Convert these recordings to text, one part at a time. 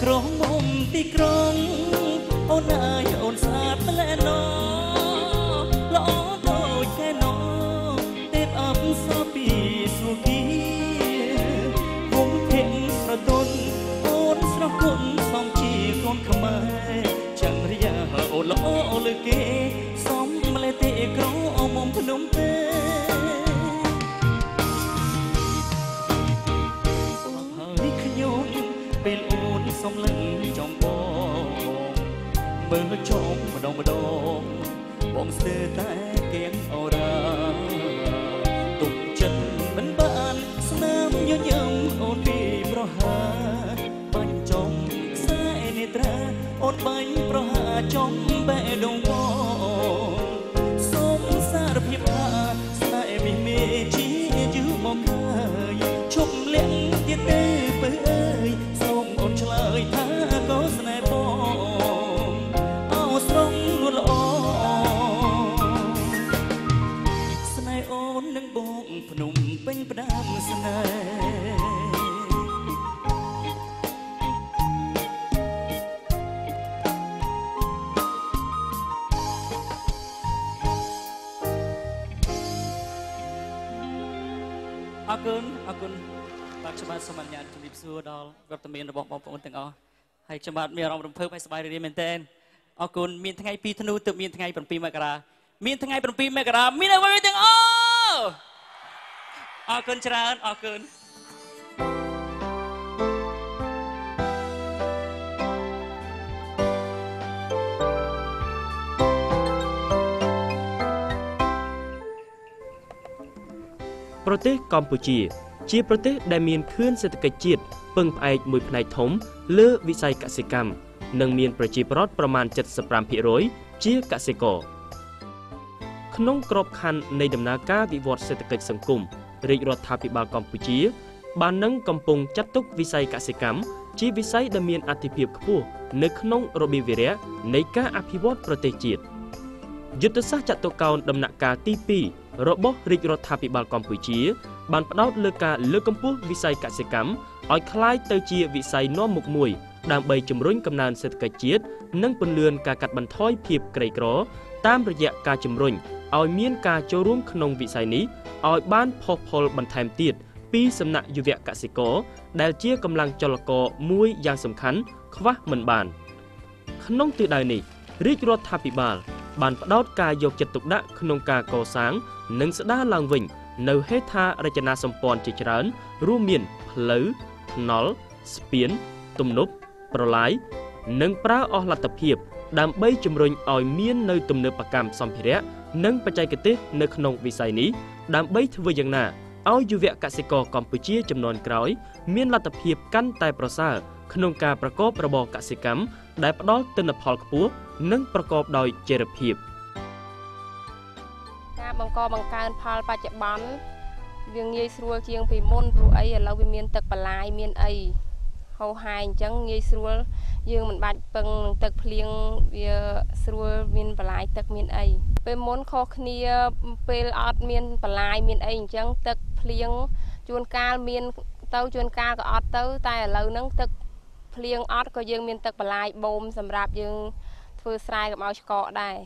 ក្រុងមុំទីក្រុងអូនអើយអូនស្អាតម្លែណោល្អតូចកែណោទេពអបសពីសុគីគុំភេងស្រទន់អូនស្រស់គុណសំជាកូនខ្មែរចាំរយៈអូនល្អលើគេសំម្លេទេក្រុងអមុំភ្នំពេញពេលអូនសំឡេងចំបងមើលចុកម្ដងបងស្ទើរតែគៀងអូរ៉ាទុកចិត្តមិនបានស្នាមញញឹមអូនពីប្រហាបាញ់ចំខ្សែនេត្រាអូនបាញ់ប្រហាចំបែដងបងសូមសារភាពថាស្នេហ៍មានមេជាយូរមកហើយឈប់លាក់ទៀតទេបើអើយអូនឆ្លើយថាក៏ស្នេហ៍បងអោស្រងលួនល្អស្នេហ៍អូននឹងបងភ្នំពេញផ្ដាំស្នេហ៍អរគុណបាទខ្ញុំបាទសូមអនុញ្ញាតជម្រាបសួរដល់វត្តមានរបស់បងប្អូនទាំងអស់ហើយខ្ញុំបាទមានអារម្មណ៍រំភើបហើយសប្បាយរីករាយមែនទែនអរគុណមានថ្ងៃ2ធ្នូទើបមានថ្ងៃ7មករាមានថ្ងៃ7មករាមានអ្វីទាំងអស់អរគុណច្រើនអរគុណប្រទេសកម្ពុជាជាប្រទេសដែលមានខឿនសេដ្ឋកិច្ចជាតិពឹងផ្អែកមួយផ្នែកធំលើវិស័យកសិកម្មនិងមានប្រជាពលរដ្ឋប្រមាណ 75% ជាកសិករក្នុងក្របខ័ណ្ឌនៃដំណើរការវិវត្តសេដ្ឋកិច្ចសង្គមរាជរដ្ឋាភិបាលកម្ពុជាបាននឹងកំពុងចាត់ទុកវិស័យកសិកម្មជាវិស័យដែលមានអាទិភាពខ្ពស់នៅក្នុងរបៀបវារៈនៃការអភិវឌ្ឍប្រទេសជាតិយុទ្ធសាស្ត្រចតុកោណដំណាក់កាលទី2របស់រាជរដ្ឋាភិបាលកម្ពុជាបានផ្ដោតលើការលើកកម្ពស់វិស័យកសិកម្មឲ្យក្លាយទៅជាវិស័យនាំមុខមួយដើម្បីជំរុញកំណើនសេដ្ឋកិច្ចជាតិនិងពន្លឿនការកាត់បន្ថយភាពក្រីក្រតាមរយៈការជំរុញឲ្យមានការចូលរួមក្នុងវិស័យនេះឲ្យបានផុសផុលបន្ថែមទៀតពីសំណាក់យុវកសិករដែលជាកម្លាំងចលករមួយយ៉ាងសំខាន់ខ្វះមិនបានក្នុងទិសដៅនេះរាជរដ្ឋាភិបាលបានផ្ដោតការយកចិត្តទុកដាក់ក្នុងការកសាងនិងស្ដារឡើងវិញនៅហេដ្ឋារចនាសម្ព័ន្ធជាច្រើនរួមមានផ្លូវថ្នល់ស្ពានទំនប់ប្រឡាយនិងប្រើអស់លទ្ធភាពដើម្បីជំរុញឲ្យមាននៅទំនើបកម្មសម្ភារៈនិងបច្ចេកទេសនៅក្នុងវិស័យនេះដើម្បីធ្វើយ៉ាងណាឲ្យយុវកសិករកម្ពុជាជំនាន់ក្រោយមានលទ្ធភាពកាន់តែប្រសើរក្នុងការប្រកបរបរកសិកម្មដែលផ្ដល់ទិន្នផលខ្ពស់និងប្រកបដោយចីរភាពការបង្កើនផលបច្ចុប្បន្នវាងាយស្រួលជាងពីមុនព្រោះអីឥឡូវវាមានទឹកបន្លាយមានអីហូរហែអញ្ចឹងងាយស្រួលយើងមិនបាច់ពឹងនឹងទឹកភ្លៀងវាស្រួលមានបន្លាយទឹកមានអីពេលមុនខុសគ្នាពេលអត់មានបន្លាយមានអីអញ្ចឹងទឹកភ្លៀងជួនកាលមានទៅជួនកាលក៏អត់ទៅតែឥឡូវហ្នឹងទឹកភ្លៀងអត់ក៏យើងមានទឹកបន្លាយបូមសម្រាប់យើងធ្វើស្រែកុំឲ្យឆ្កកដែរ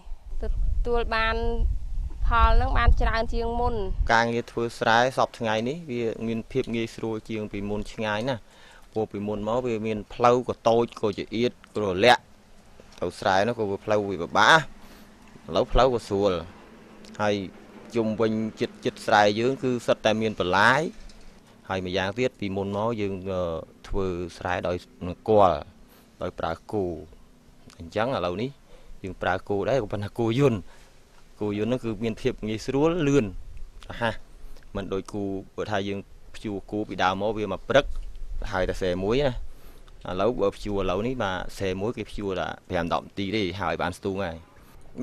ទទួលបានផលនឹងបានច្រើនជាងមុនការងារធ្វើស្រែសពថ្ងៃនេះវាមានភាពងាយស្រួលជាងពីមុនឆ្ងាយណាព្រោះពីមុនមកវាមានផ្លូវក៏តូចក៏ចៀតក៏រលាក់ទៅស្រែនោះក៏ផ្លូវវាពិបាកឥឡូវផ្លូវក៏ស្រួលហើយជុំវិញចិត្តស្រែយើងគឺសិតតែមានបន្លាយហើយម្យ៉ាងទៀតពីមុនមកយើងធ្វើស្រែដោយគល់ដោយប្រើគូអញ្ចឹងឥឡូវនេះយើងប្រើគូដែរក៏ប៉ុន្តែគូយន្តនោះគឺមានភាពងាយស្រួលលឿនរហ័សមិនដូចគូបើថាយើងភ្ជួរគូពីដើមមកវាមកព្រឹកហើយតែសេមួយណាឥឡូវបើភ្ជួរឥឡូវនេះបាទសេមួយគេភ្ជួរតែ5-10នាទីទេហើយបានស្ទូងហើយ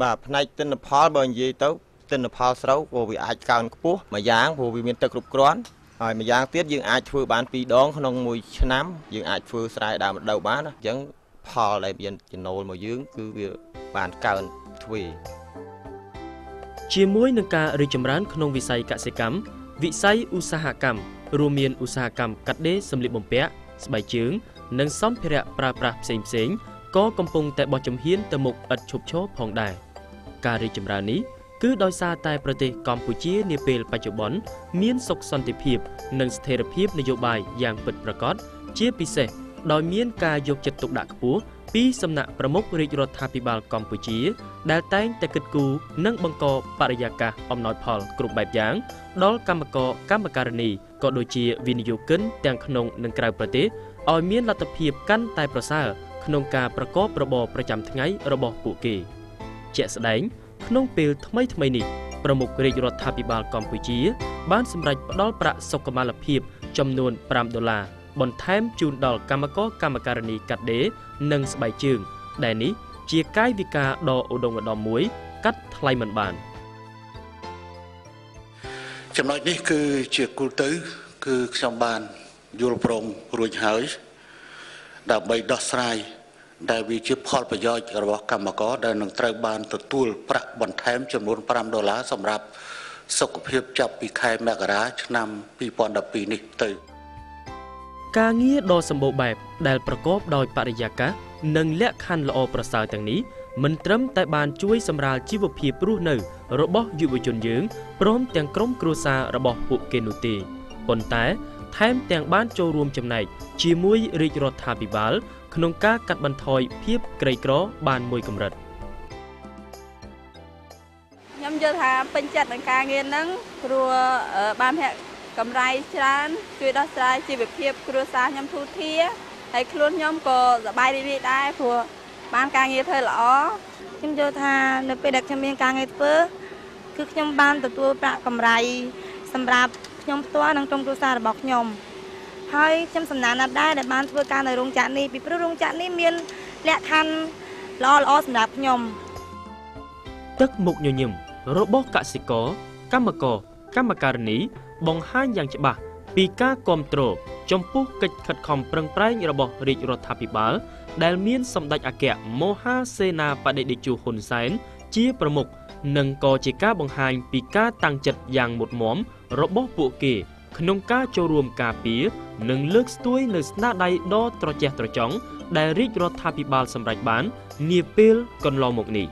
បាទផ្នែកទិន្នផលបើនិយាយទៅទិន្នផលស្រូវក៏វាអាចកើនខ្ពស់មួយយ៉ាងព្រោះវាមានទឹកគ្រប់គ្រាន់ហើយម្យ៉ាងទៀតយើងអាចធ្វើបាន2ដងក្នុងមួយឆ្នាំយើងអាចធ្វើស្រែដើមរដូវបានអញ្ចឹងផលដែលមានចំណូលមកយើងគឺវាបានកើនទ្វេជាមួយនឹងការរីកចម្រើនក្នុងវិស័យកសិកម្មវិស័យឧស្សាហកម្មរួមមានឧស្សាហកម្មកាត់ដេរសម្លៀកបំពាក់ ស្បែកជើងនិងសម្ភារៈប្រើប្រាស់ផ្សេងៗក៏កំពុងតែបោះជំហានទៅមុខឥតឈប់ឈរផងដែរការរីកចម្រើននេះគឺដោយសារតែប្រទេសកម្ពុជានាពេលបច្ចុប្បន្នមានសុខសន្តិភាពនិងស្ថិរភាពនយោបាយយ៉ាងពិតប្រាកដជាពិសេសដោយមានការយកចិត្តទុកដាក់ខ្ពស់ពីសំណាក់ប្រមុខរាជរដ្ឋាភិបាលកម្ពុជាដែលតែងតែគិតគូរនិងបង្កបរិយាកាសអំណោយផលគ្រប់បែបយ៉ាងដល់កម្មករកម្មការិនីក៏ដូចជាវិនិយោគិនទាំងក្នុងនិងក្រៅប្រទេសឲ្យមានលទ្ធភាពកាន់តែប្រសើរក្នុងការប្រកបរបរប្រចាំថ្ងៃរបស់ពួកគេជាក់ស្ដែងក្នុងពេលថ្មីនេះប្រមុខរាជរដ្ឋាភិបាលកម្ពុជាបានសម្រេចផ្តល់ប្រាក់សុខុមាលភាពចំនួន$5បន្ថែមជូនដល់កម្មករកម្មការិនីកាត់ដេរនិងស្បែកជើងដែលនេះជាកាយវិការដ៏ឧត្តមឧត្តមមួយកាត់ថ្លៃមិនបានចំណុចនេះគឺជាគោលទៅគឺខ្ញុំបានយល់ព្រមរួចហើយដើម្បីដោះស្រាយដែលវាជាផលប្រយោជន៍របស់កម្មករដែលនឹងត្រូវបានទទួលប្រាក់បន្ថែមចំនួន$5សម្រាប់សុខភាពចាប់ពីខែមករាឆ្នាំ2012នេះទៅការងារដ៏សម្បូរបែបដែលប្រកបដោយបរិយាកាសនិងលក្ខខណ្ឌល្អប្រសើរទាំងនេះមិនត្រឹមតែបានជួយសម្រាលជីវភាពរស់នៅរបស់យុវជនយើងព្រមទាំងក្រុមគ្រួសាររបស់ពួកគេនោះទេប៉ុន្តែថែមទាំងបានចូលរួមចំណែកជាមួយរាជរដ្ឋាភិបាលក្នុងការកាត់បន្ថយភាពក្រីក្របានមួយកម្រិតខ្ញុំយល់ថាពេញចិត្តនឹងការងារហ្នឹងព្រោះបានហាក់កម្រៃច្រើនជួយដោះស្រាយជីវភាពគ្រួសារខ្ញុំធូរធារហើយខ្លួនខ្ញុំក៏សប្បាយរីករាយដែរព្រោះបានការងារធ្វើល្អខ្ញុំយល់ថានៅពេលដែលខ្ញុំមានការងារធ្វើគឺខ្ញុំបានទទួលប្រាក់កម្រៃសម្រាប់ខ្ញុំផ្ទាល់និងក្រុមគ្រួសាររបស់ខ្ញុំហើយខ្ញុំសំណាងណាស់ដែរដែលបានធ្វើការនៅរោងចក្រនេះពីព្រោះរោងចក្រនេះមានលក្ខខណ្ឌល្អសម្រាប់ខ្ញុំទឹកមុខញញឹមរបស់កសិករកម្មករកម្មការិនីបង្ហាញយ៉ាងច្បាស់ពីការគាំទ្រចំពោះកិច្ចខិតខំប្រឹងប្រែងរបស់រាជរដ្ឋាភិបាលដែលមានសម្ដេចអគ្គមហាសេនាបតីតេជោហ៊ុនសែនជាប្រមុខនិងក៏ជាការបង្ហាញពីការតាំងចិត្តយ៉ាងមុតមមរបស់ពួកគេក្នុងការចូលរួមការពារនិងលើកស្ទួយនៅស្នាដៃដ៏ត្រចះត្រចង់ដែលរាជរដ្ឋាភិបាលសម្រេចបាននាពេលកន្លងមកនេះ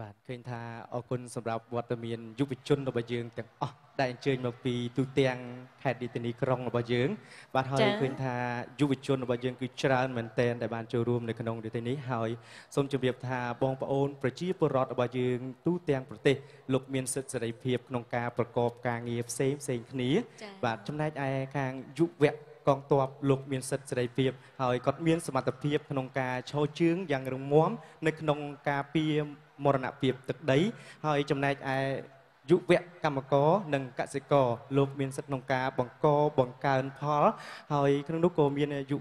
បាទឃើញថាអរគុណសម្រាប់វត្តមានយុវជនរបស់យើងទាំងអស់ដែលអញ្ជើញមកពីទូទាំងខេត្តរាជធានីក្រុងរបស់យើងបាទហើយឃើញថាយុវជនរបស់យើងគឺច្រើនមែនទែនដែលបានចូលរួមនៅក្នុងរាជធានីហើយសូមជម្រាបថាបងប្អូនប្រជាពលរដ្ឋរបស់យើងទូទាំងប្រទេសលោកមានសិទ្ធិសេរីភាពក្នុងការប្រកបការងារផ្សេងគ្នាបាទចំណែកឯខាងយុវកងទ័ពលោកមានសិទ្ធិសេរីភាពហើយគាត់មានសមត្ថភាពក្នុងការឈរជើងយ៉ាងរឹងមាំនៅក្នុងការពារមរណភាពទឹកដីហើយចំណែកឯយុវកម្មករនិងកសិករលោកមានសិទ្ធិក្នុងការបង្កើនផលហើយក្នុងនោះក៏មានយុវ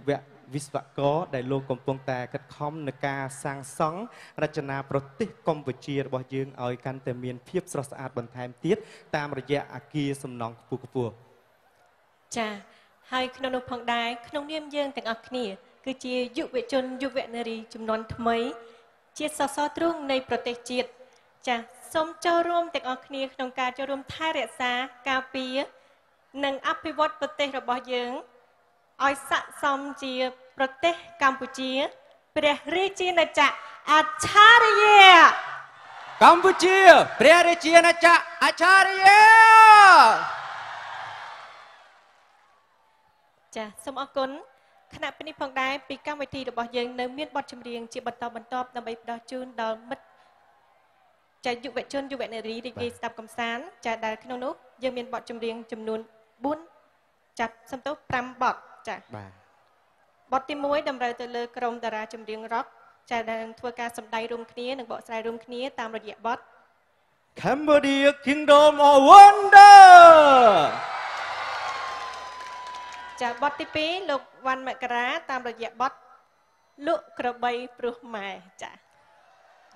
វិស្វករដែលលោកកំពុងតែខិតខំនឹងការសាងសង់រចនាប្រទេសកម្ពុជារបស់យើងឲ្យកាន់តែមានភាពស្រស់ស្អាតបន្ថែមទៀតតាមរយៈអគារសំណង់ខ្ពស់ចាហើយក្នុងនោះផងដែរក្នុងនាមយើងទាំងអស់គ្នាគឺជាយុវជនយុវនារីចំនួនថ្មីជាសសរទ្រូងនៃប្រទេសជាតិចាសសូមចូលរួមទាំងអស់គ្នាក្នុងការចូលរួមថែរក្សាការពារនិងអភិវឌ្ឍប្រទេសរបស់យើងឲ្យស័ក្តិសមជាប្រទេសកម្ពុជាព្រះរាជាណាចក្រអច្ឆរិយកម្ពុជាព្រះរាជាណាចក្រអច្ឆរិយចាសសូមអរគុណគណៈពេលនេះផងដែរពីកម្មវិធីរបស់យើងនៅមានបទចម្រៀងជាបន្តបន្ទាប់ដើម្បីផ្ដល់ជូនដល់មិត្តចាយុវជនយុវនារីរីករាយស្ដាប់កំសាន្តចាដែលក្នុងនោះយើងមានបទចម្រៀងចំនួន4ចាប់សំទោស5បទចាបាទបទទី1តម្រូវទៅលើក្រុមតារាចម្រៀងរ៉ុកចាដែលនឹងធ្វើការសម្ដែងរួមគ្នានិងបកស្រាយរួមគ្នាតាមរយៈបទ Cambodia Kingdom of Wonder ចាបទទី2លោកវ៉ាន់មករាតាមរយៈបទលក់ក្របីព្រោះម៉ែចា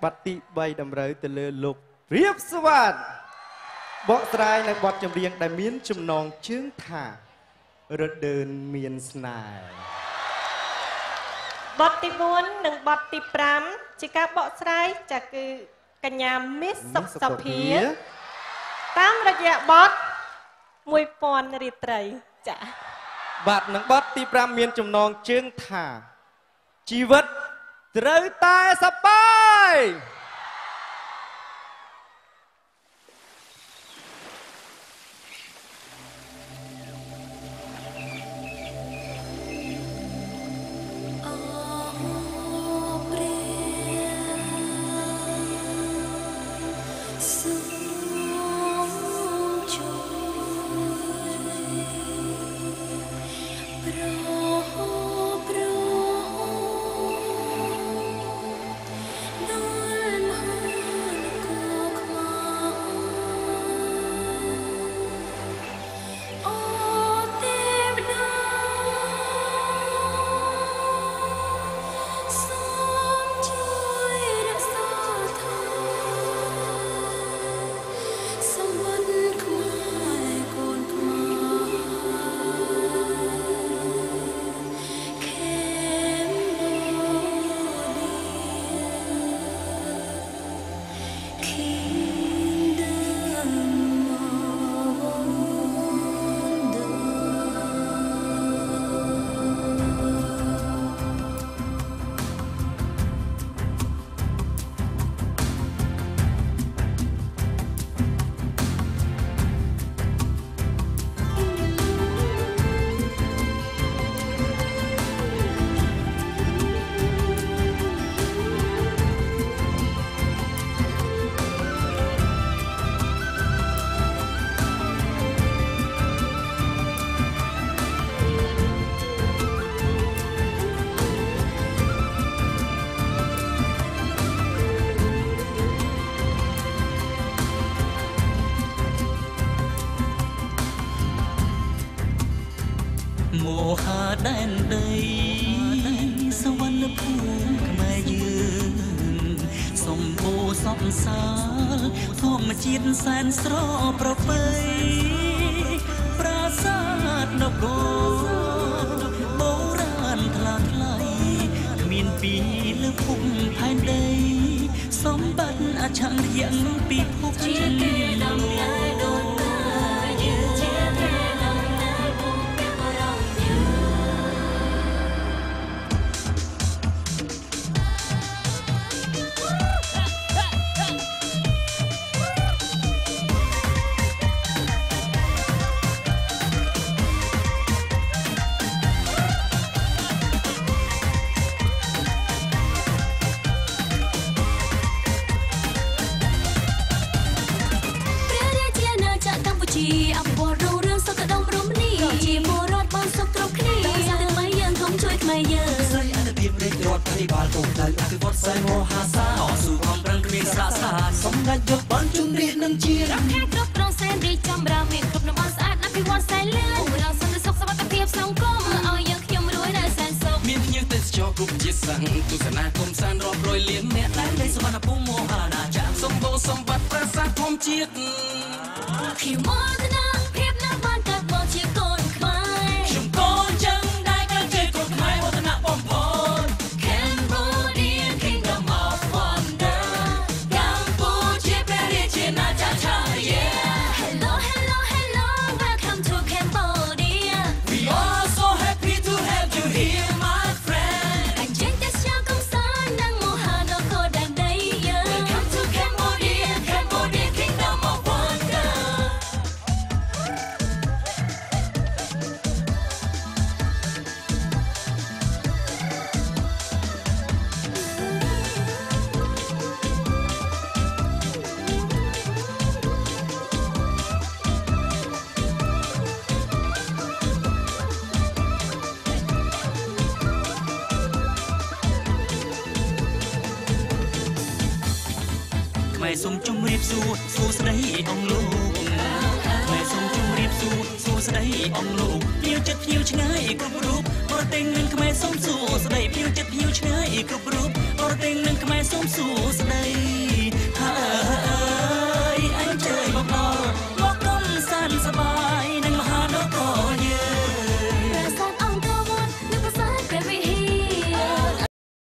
បទទី3តម្រូវទៅលើលោកព្រាបសវណ្ណបកស្រាយនៅបទចម្រៀងដែលមានចំណងជើងថារដើនមានស្នេហ៍ បទទី4និងបទទី5ជាការបកស្រាយចាគឺកញ្ញាមីសសុខសុភាតាមរយៈបទ1000រាត្រីចាបាទនឹងបទទី5មានចំណងជើងថាជីវិតត្រូវតែសប្បាយមោហាដែនដីសវណ្ណភូមិខ្មែរយើងសម្បូរសពសាលធម្មជាតិសែនស្រប្រពៃប្រាសាទនគរបុរាណថ្លាថ្លៃគ្មានពីលើភពផែនដីសម្បត្តិអច្ឆរិយៈពីភពជាតិបាលគោលដៅអភិវឌ្ឍសែនមហាសាតស៊ូខំប្រឹងគ្មានស្រាកស្រាសម្ដេចយកបានជំនះនឹងជារកខាងគ្រប់គ្រងសែនរីចម្រើនមានគ្រប់តំបន់ស្អាតអភិវឌ្ឍសែនលឿនពង្រឹងសន្តិសុខសុវត្ថិភាពសង្គមឲ្យយើងខ្ញុំរួយនៅសែនសុខមានភ្ញៀវទេសចរគ្រប់ជាសាំងទស្សនាគុំសានរាប់រយលានអ្នកដែលលេខសវណ្ណភូមិមហាណាចក្រសម្បូរសម្បត្តិប្រាសាទធម្មជាតិខ្ញុំមកណាភាពណាស់បានកើតមកជាកូនខ្មែរខ្ញុំកូនចឹងដែលកើតជាកូនខ្មែរវឌ្ឍនៈបំផុតសូមជម្រាបសួរសួស្ដីអង្គលោកខ្មែរសូមជម្រាបសួរសួស្ដីអង្គលោកភ្ញៀវចិត្តភ្ញៀវឆ្ងាយគ្រប់រូបបរទេសនឹងខ្មែរសូមសួស្ដីភ្ញៀវចិត្តភ្ញៀវឆ្ងាយគ្រប់រូបបរទេសនឹងខ្មែរសូមសួស្